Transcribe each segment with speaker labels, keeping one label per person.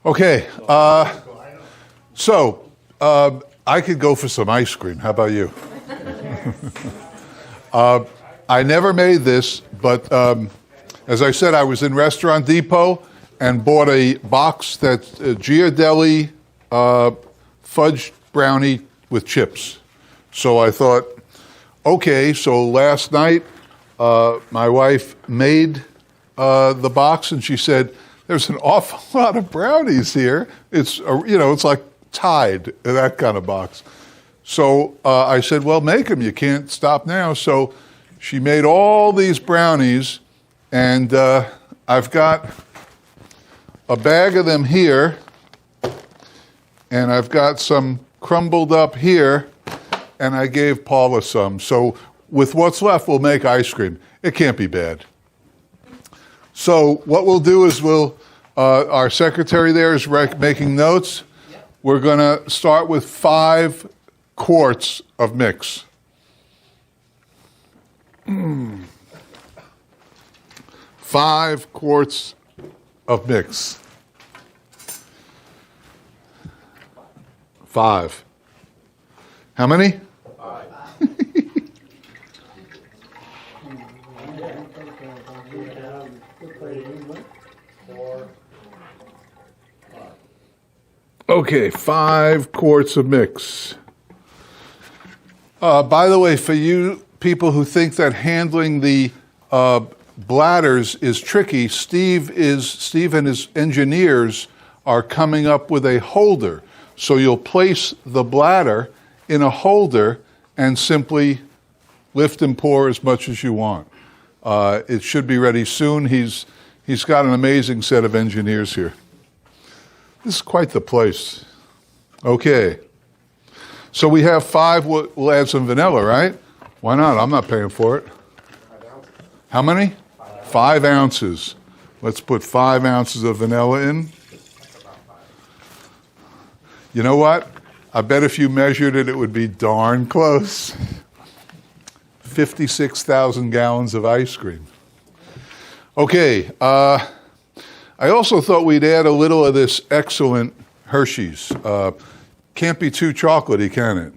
Speaker 1: Okay, I could go for some ice cream. How about you? I never made this, but as I said, I was in Restaurant Depot and bought a box that's Ghirardelli fudge brownie with chips. So I thought, okay, so last night my wife made the box and she said, there's an awful lot of brownies here. It's, it's like Tide, that kind of box. So I said, well, make them. You can't stop now. So she made all these brownies, and I've got a bag of them here, and I've got some crumbled up here, and I gave Paula some. So with what's left, we'll make ice cream. It can't be bad. So what we'll do is our secretary there is making notes. We're going to start with 5 quarts of mix. 5 quarts of mix. 5. How many?
Speaker 2: 5.
Speaker 1: Okay, 5 quarts of mix. By the way, for you people who think that handling the bladders is tricky, Steve and his engineers are coming up with a holder. So you'll place the bladder in a holder and simply lift and pour as much as you want. It should be ready soon. He's got an amazing set of engineers here. This is quite the place. Okay. So we have 5. We'll add some vanilla, right? Why not? I'm not paying for it.
Speaker 2: 5 ounces.
Speaker 1: How many? 5 ounces. Let's put 5 ounces of vanilla in. You know what? I bet if you measured it, it would be darn close. 56,000 gallons of ice cream. Okay. I also thought we'd add a little of this excellent Hershey's. Can't be too chocolatey, can it?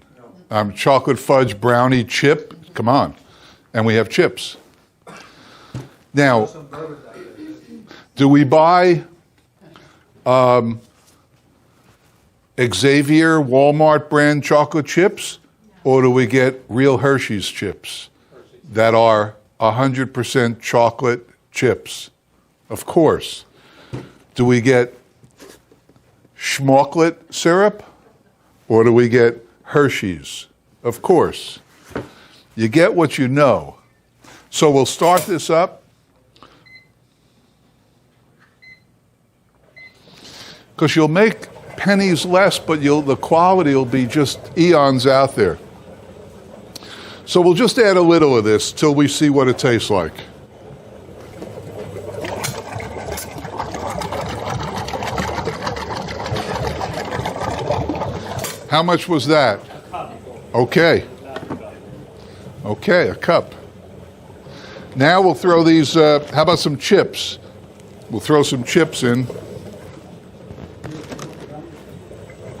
Speaker 1: No. Chocolate fudge brownie chip. Come on. And we have chips. Now, do we buy Xavier Walmart brand chocolate chips, or do we get real Hershey's chips that are 100% chocolate chips? Of course. Do we get schmocklet syrup, or do we get Hershey's? Of course. You get what you know. So we'll start this up. Because you'll make pennies less, but the quality will be just eons out there. So we'll just add a little of this till we see what it tastes like. How much was that? Okay. Okay, a cup. Now we'll throw these, how about some chips? We'll throw some chips in.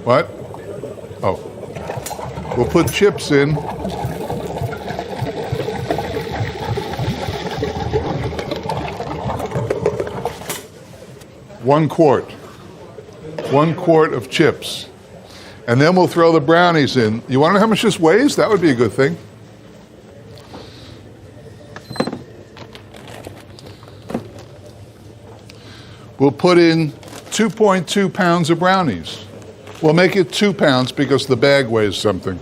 Speaker 1: What? Oh. We'll put chips in. One quart. 1 quart of chips. And then we'll throw the brownies in. You want to know how much this weighs? That would be a good thing. We'll put in 2.2 pounds of brownies. We'll make it 2 pounds because the bag weighs something.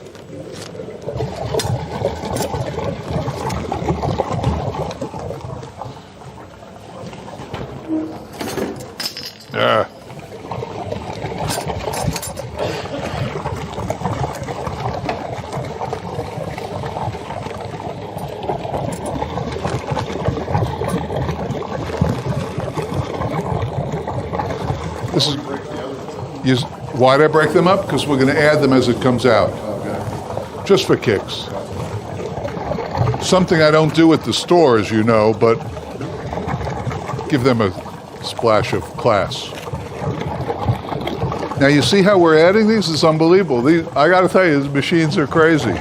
Speaker 1: Why did I break them up? Because we're going to add them as it comes out.
Speaker 2: Okay.
Speaker 1: Just for kicks. Something I don't do at the store, as you know, but give them a splash of class. Now you see how we're adding these? It's unbelievable. I got to tell you, these machines are crazy.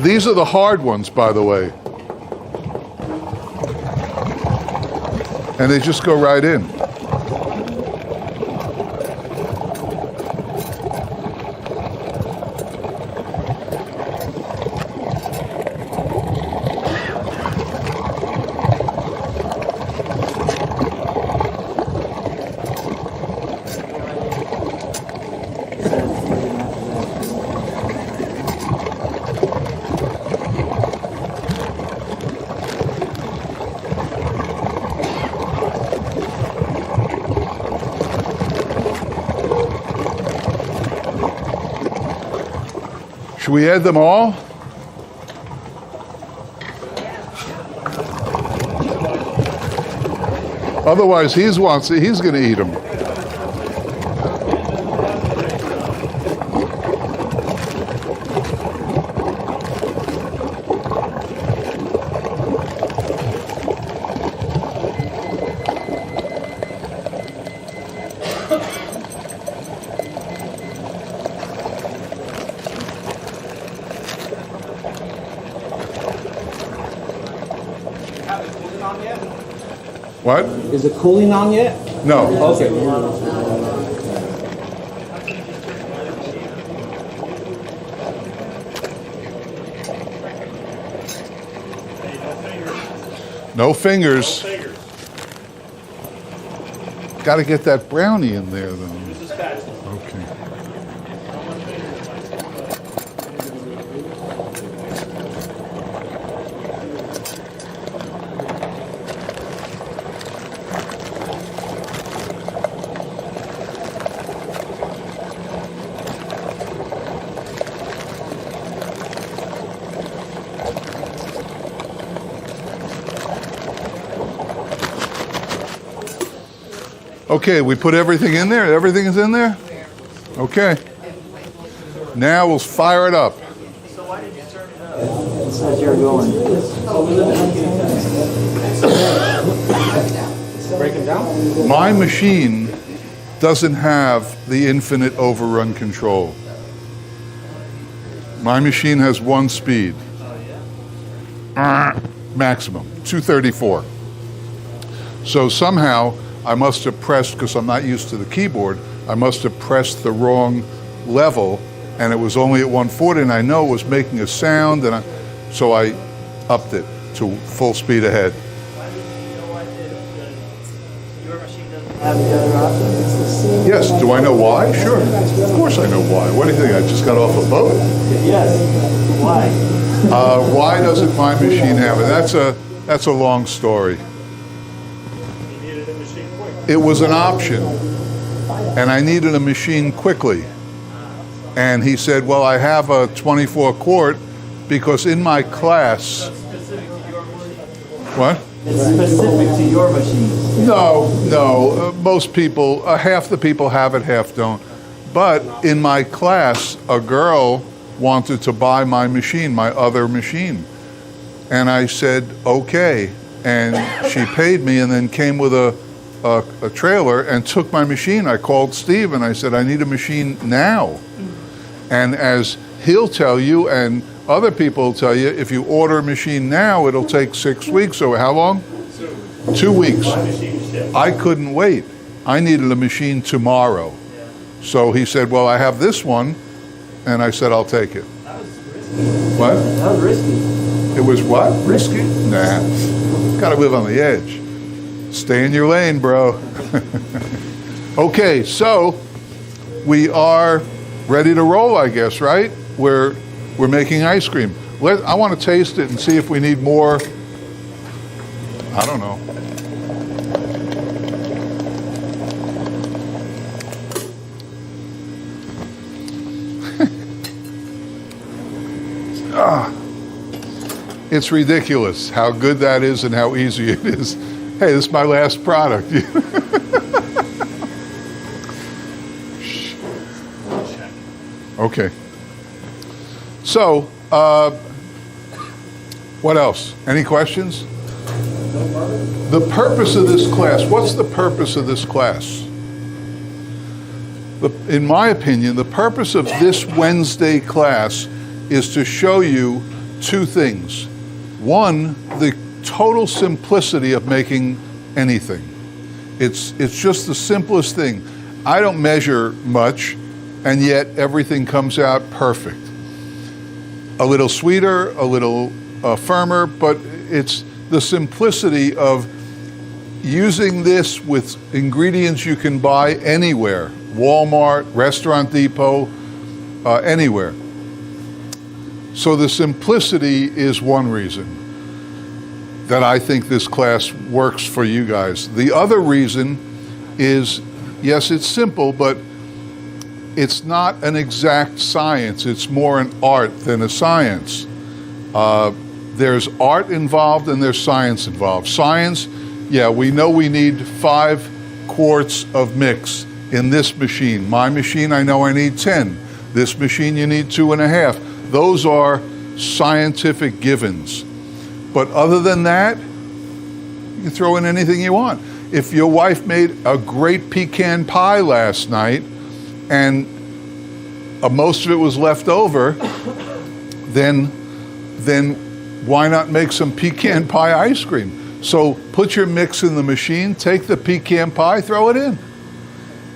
Speaker 1: These are the hard ones, by the way. And they just go right in. Should we add them all? Otherwise, he's going to eat them. What?
Speaker 3: Is it cooling on yet?
Speaker 1: No.
Speaker 3: Okay.
Speaker 1: No fingers. Got to get that brownie in there, though. Okay. Okay, we put everything in there? Everything is in there? Okay. Now we'll fire it up.
Speaker 3: It says you're going. Break them down?
Speaker 1: My machine doesn't have the infinite overrun control. My machine has one speed. Maximum, 234. So somehow I must have pressed, because I'm not used to the keyboard, I must have pressed the wrong level, and it was only at 140, and I know it was making a sound, and so I upped it to full speed ahead.
Speaker 3: Have the other option? It's the same.
Speaker 1: Yes, do I know why? Sure. Of course I know why. What do you think? I just got off a boat?
Speaker 3: Yes. Why?
Speaker 1: Why doesn't my machine have it? That's a long story. It was an option, and I needed a machine quickly. And he said, well, I have a 24 quart because in my class... What?
Speaker 3: It's specific to your machine.
Speaker 1: No. Most people, half the people have it, half don't. But in my class, a girl wanted to buy my machine, my other machine. And I said, okay. And she paid me and then came with a trailer and took my machine. I called Steve and I said, I need a machine now. And as he'll tell you and other people will tell you, if you order a machine now, it'll take 6 weeks. So how long? 2 weeks. I couldn't wait. I needed a machine tomorrow. So he said, well, I have this one. And I said, I'll take it. What?
Speaker 3: That was risky.
Speaker 1: It was what? Risky? Nah. Gotta live on the edge. Stay in your lane, bro. Okay, so we are ready to roll, I guess, right? We're making ice cream. I want to taste it and see if we need more. I don't know. It's ridiculous how good that is and how easy it is. Hey, this is my last product. Okay. So, what else? Any questions? The purpose of this class, what's the purpose of this class? In my opinion, the purpose of this Wednesday class is to show you two things. One, the total simplicity of making anything. It's just the simplest thing. I don't measure much, and yet everything comes out perfect. A little sweeter, a little firmer, but it's the simplicity of using this with ingredients you can buy anywhere, Walmart, Restaurant Depot, anywhere. So the simplicity is one reason that I think this class works for you guys. The other reason is, yes, it's simple, but it's not an exact science. It's more an art than a science. There's art involved and there's science involved. Science, yeah, we know we need 5 quarts of mix in this machine. My machine, I know I need 10. This machine, you need 2.5. Those are scientific givens. But other than that, you can throw in anything you want. If your wife made a great pecan pie last night and most of it was left over, then why not make some pecan pie ice cream? So put your mix in the machine, take the pecan pie, throw it in,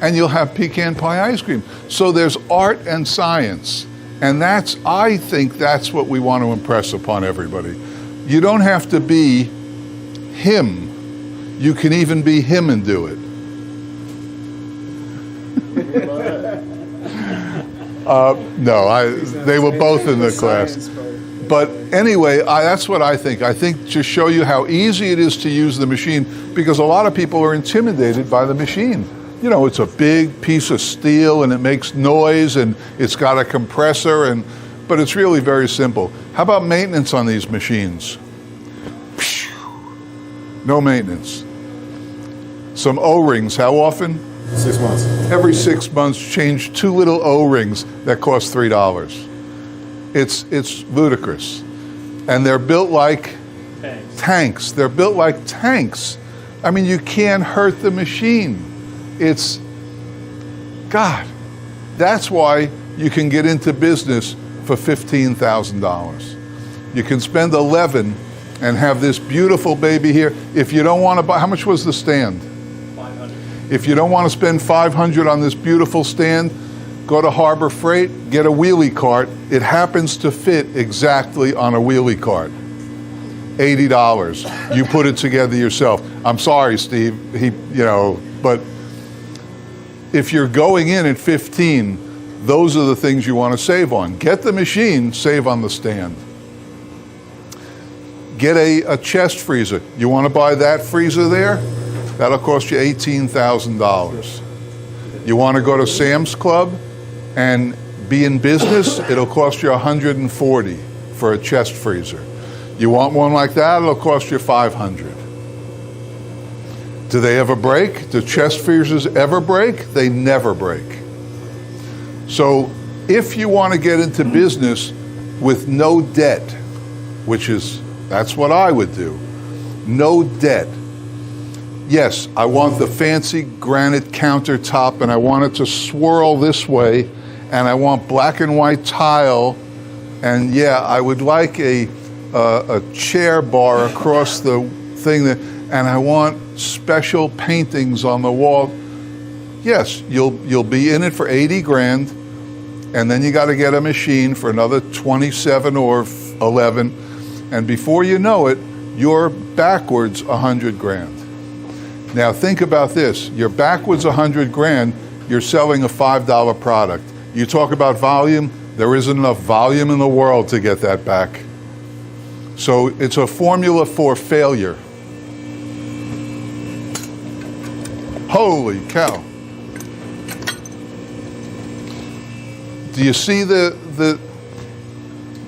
Speaker 1: and you'll have pecan pie ice cream. So there's art and science, and I think that's what we want to impress upon everybody. You don't have to be him. You can even be him and do it. They were both in the class. But anyway, that's what I think. I think to show you how easy it is to use the machine, because a lot of people are intimidated by the machine. You know, it's a big piece of steel and it makes noise and it's got a compressor, but it's really very simple. How about maintenance on these machines? No maintenance. Some O-rings, how often?
Speaker 2: 6 months.
Speaker 1: Every 6 months, change 2 little O-rings that cost $3. It's ludicrous. And they're built like tanks. They're built like tanks. I mean, you can't hurt the machine. God, that's why you can get into business for $15,000. You can spend 11 and have this beautiful baby here. If you don't want to buy, how much was the stand?
Speaker 3: 500.
Speaker 1: If you don't want to spend $500 on this beautiful stand, go to Harbor Freight, get a wheelie cart. It happens to fit exactly on a wheelie cart. $80. You put it together yourself. I'm sorry, Steve. But if you're going in at 15, those are the things you want to save on. Get the machine, save on the stand. Get a chest freezer. You want to buy that freezer there? That'll cost you $18,000. You want to go to Sam's Club and be in business? It'll cost you $140 for a chest freezer. You want one like that? It'll cost you $500. Do they ever break? Do chest freezers ever break? They never break. So if you want to get into business with no debt, that's what I would do. No debt. Yes, I want the fancy granite countertop and I want it to swirl this way and I want black and white tile, and yeah, I would like a chair bar across the thing, and I want special paintings on the wall. Yes, you'll be in it for 80 grand, and then you got to get a machine for another 27 or 11, and before you know it, you're backwards 100 grand. Now think about this: you're backwards 100 grand. You're selling a $5 product. You talk about volume. There isn't enough volume in the world to get that back. So it's a formula for failure. Holy cow. Do you see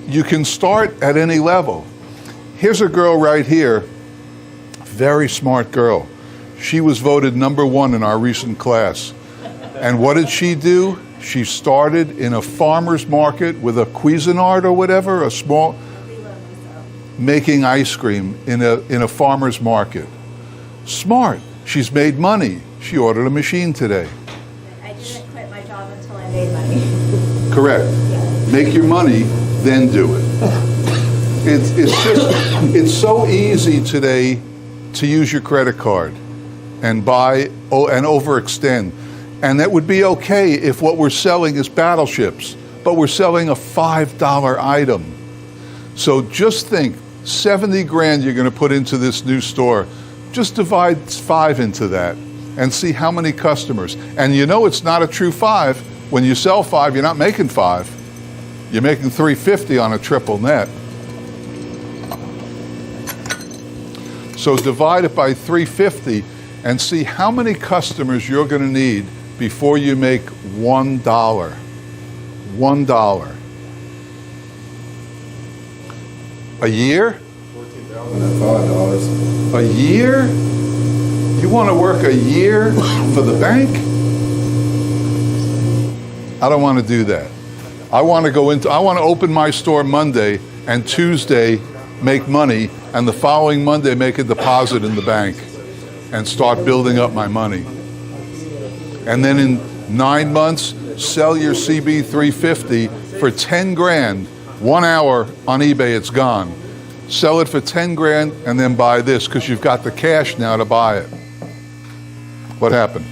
Speaker 1: you can start at any level. Here's a girl right here, very smart girl. She was voted #1 in our recent class. And what did she do? She started in a farmer's market with a Cuisinart or whatever, a small... making ice cream in a farmer's market. Smart. She's made money. She ordered a machine today.
Speaker 4: I didn't quit my job until I made money.
Speaker 1: Correct. Make your money, then do it. It's so easy today to use your credit card and buy and overextend. And that would be okay if what we're selling is battleships, but we're selling a $5 item. So just think, 70 grand you're going to put into this new store. Just divide 5 into that and see how many customers. And you know it's not a true 5. When you sell 5, you're not making 5. You're making $350 on a triple net. So divide it by 350 and see how many customers you're going to need before you make $1. $1. A year?
Speaker 2: $14,005.
Speaker 1: A year? You want to work a year for the bank? I don't want to do that. I want to open my store Monday and Tuesday make money, and the following Monday make a deposit in the bank and start building up my money. And then in 9 months, sell your CB 350 for 10 grand. 1 hour on eBay, it's gone. Sell it for 10 grand and then buy this because you've got the cash now to buy it. What happened?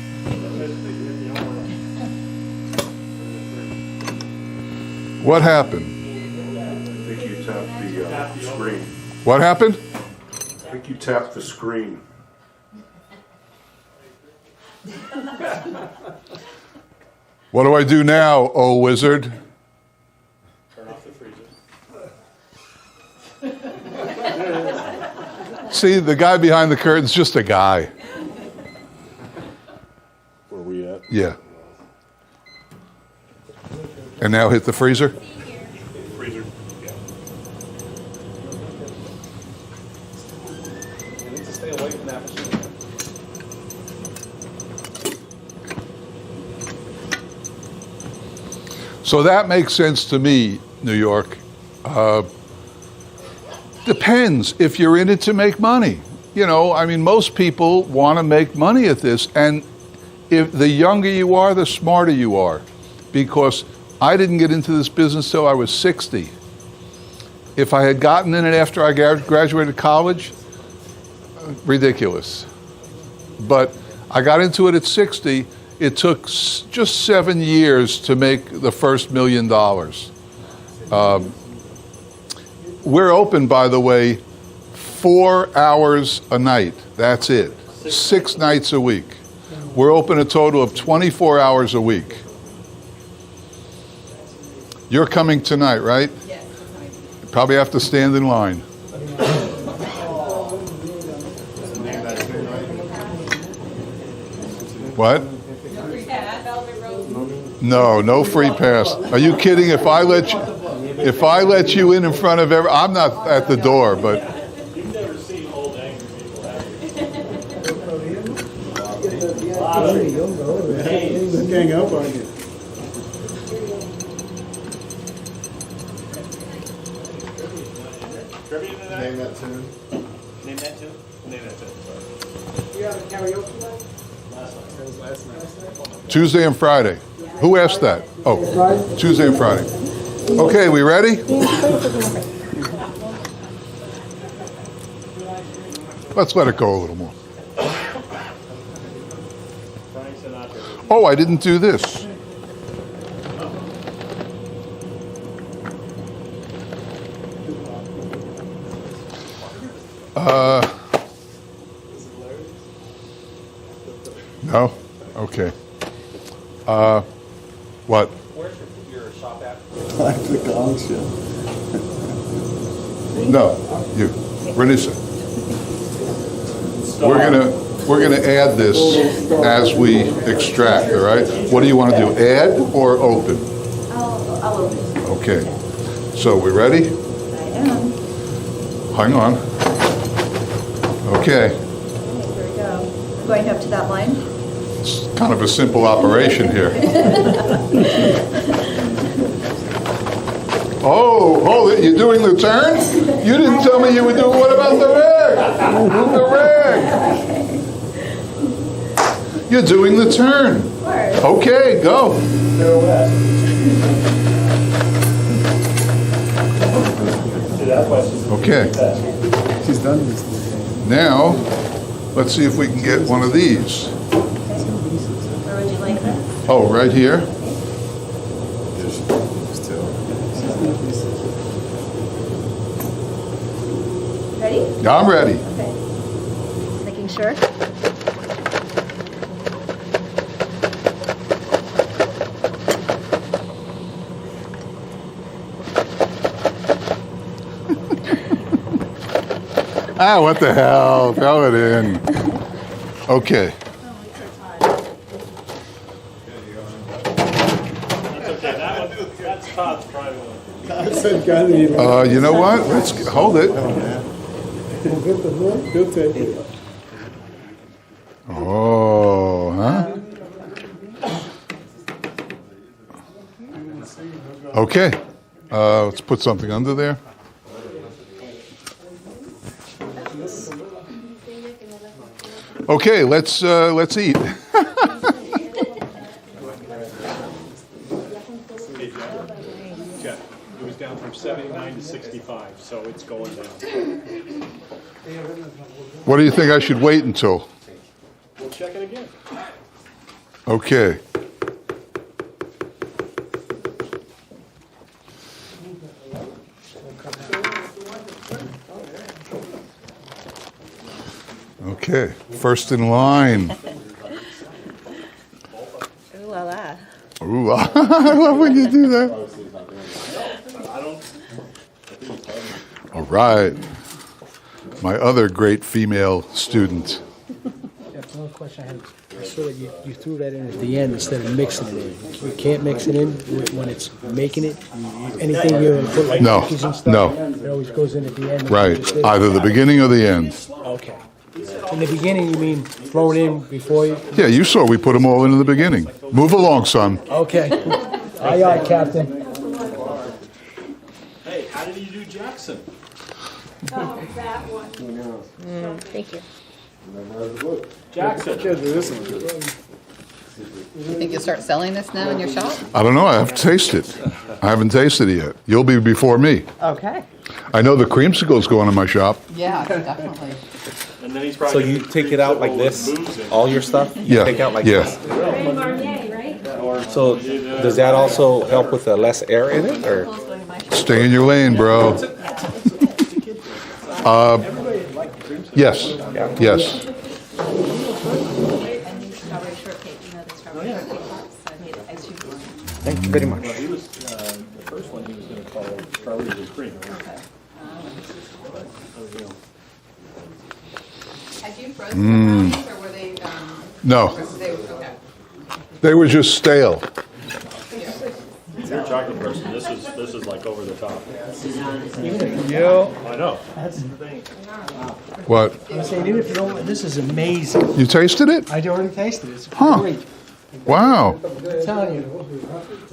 Speaker 1: What happened?
Speaker 2: I think you tapped the screen.
Speaker 1: What happened?
Speaker 2: I think you tapped the screen.
Speaker 1: What do I do now, oh wizard?
Speaker 5: Turn off the freezer.
Speaker 1: See, the guy behind the curtain's just a guy.
Speaker 2: Where are we at?
Speaker 1: Yeah. And now hit the freezer?
Speaker 5: Freezer. Yeah. You need to stay away from that machine.
Speaker 1: So that makes sense to me, New York. Depends if you're in it to make money. You know, I mean, most people want to make money at this. And if the younger you are, the smarter you are. Because I didn't get into this business till I was 60. If I had gotten in it after I graduated college, ridiculous. But I got into it at 60. It took just 7 years to make the first $1 million. We're open, by the way, 4 hours a night. That's it. 6 nights a week. We're open a total of 24 hours a week. You're coming tonight, right?
Speaker 4: Yes.
Speaker 1: You probably have to stand in line. What? No, no free pass. Are you kidding? If I let you in front of I'm not at the door, but
Speaker 5: You've never seen old angry people have
Speaker 3: Gang up on you.
Speaker 5: Trivia tonight?
Speaker 2: Name that tune.
Speaker 5: Name that too? Name that too. Sorry.
Speaker 3: You have a karaoke night?
Speaker 5: Last night.
Speaker 3: That was last night.
Speaker 1: Tuesday and Friday. Who asked that? Oh, Tuesday and Friday. Okay, we ready? Let's let it go a little more.
Speaker 5: Frank Sinatra.
Speaker 1: Oh, I didn't do this. No? Okay. What?
Speaker 5: Where's your shop at?
Speaker 2: Like the gong show.
Speaker 1: No, you. Renissa. We're gonna add this as we extract, all right? What do you want to do, add or open?
Speaker 4: I'll open.
Speaker 1: Okay. So we ready?
Speaker 4: I am.
Speaker 1: Hang on. Okay.
Speaker 4: Here we go. Going up to that line.
Speaker 1: It's kind of a simple operation here. Oh, hold it. You're doing the turn? You didn't tell me you were doing. What about the rag? The rag. You're doing the turn. Okay, go. Okay.
Speaker 6: She's done this.
Speaker 1: Now, let's see if we can get one of these.
Speaker 4: Where would you like this?
Speaker 1: Oh, right here.
Speaker 4: Ready?
Speaker 1: I'm ready.
Speaker 4: Okay. Just making sure.
Speaker 1: Ah, what the hell? Throw it in. Okay.
Speaker 5: That's Todd's private one.
Speaker 1: You know what? Let's hold it.
Speaker 6: He'll take it.
Speaker 1: Oh, huh? Okay. Let's put something under there. Okay, let's eat.
Speaker 5: Jeff, it was down from 79 to 65, so it's going down.
Speaker 1: What do you think I should wait until?
Speaker 5: We'll check it again.
Speaker 1: Okay. Okay, first in line.
Speaker 4: Ooh la la.
Speaker 1: Ooh, I love when you do that. All right. My other great female student.
Speaker 6: That's one question I had. I saw that you threw that in at the end instead of mixing it in. You can't mix it in when it's making it. Anything you put like
Speaker 1: No,
Speaker 6: cookies and stuff.
Speaker 1: no.
Speaker 6: It always goes in at the end.
Speaker 1: Right, either the beginning or the end.
Speaker 6: Okay. In the beginning, you mean throw it in before you?
Speaker 1: Yeah, you saw we put them all in the beginning. Move along, son.
Speaker 6: Okay. Aye, aye, Captain.
Speaker 5: Hey, how did you do Jackson?
Speaker 4: Thank you.
Speaker 5: Jackson.
Speaker 7: You think you'll start selling this now in your shop?
Speaker 1: I don't know, I have to taste it. I haven't tasted it yet. You'll be before me.
Speaker 7: Okay.
Speaker 1: I know the creamsicles go on in my shop.
Speaker 7: Yeah, definitely.
Speaker 5: And then he's
Speaker 8: So
Speaker 5: probably
Speaker 8: you take it out like this, all your stuff? You
Speaker 1: Yeah,
Speaker 8: take out like
Speaker 1: yeah.
Speaker 8: this? So does that also help with the less air in it, or?
Speaker 1: Stay in your lane, bro. Yes, yes.
Speaker 4: And these strawberry shortcake, you know the strawberry shortcake pops? I made ice cream for them.
Speaker 8: Thank you very much.
Speaker 5: he was the first one he was going to call strawberries and cream.
Speaker 7: Had you frozen the brownies, or were they,
Speaker 1: No,
Speaker 7: okay.
Speaker 1: they were just stale.
Speaker 5: If you're a chocolate person, this is like over the top. I know.
Speaker 1: What?
Speaker 6: I'm saying, even if you don't, this is amazing.
Speaker 1: You tasted it?
Speaker 6: I already tasted it. It's
Speaker 1: Huh.
Speaker 6: great.
Speaker 1: Wow.
Speaker 6: I'm telling you.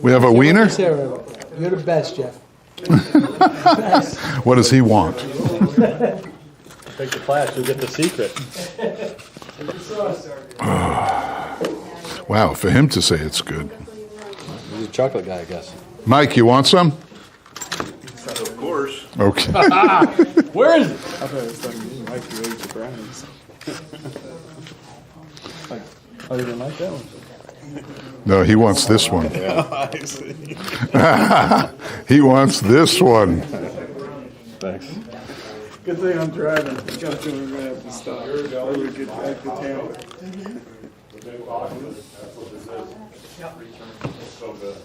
Speaker 1: We have a wiener?
Speaker 6: Sarah, you're the best, Jeff.
Speaker 1: What does he want?
Speaker 5: Take the class, you'll get the secret.
Speaker 1: Wow, for him to say it's good.
Speaker 8: He's a chocolate guy, I guess.
Speaker 1: Mike, you want some?
Speaker 2: Of course.
Speaker 1: Okay.
Speaker 5: Where is it?
Speaker 6: I thought it was something you like to eat the brownies. Oh, you didn't like that one?
Speaker 1: No, he wants this one. He wants this one.
Speaker 8: Thanks.
Speaker 6: Good thing I'm driving. Gotta do it right after stop. I would get back to town.
Speaker 2: So good.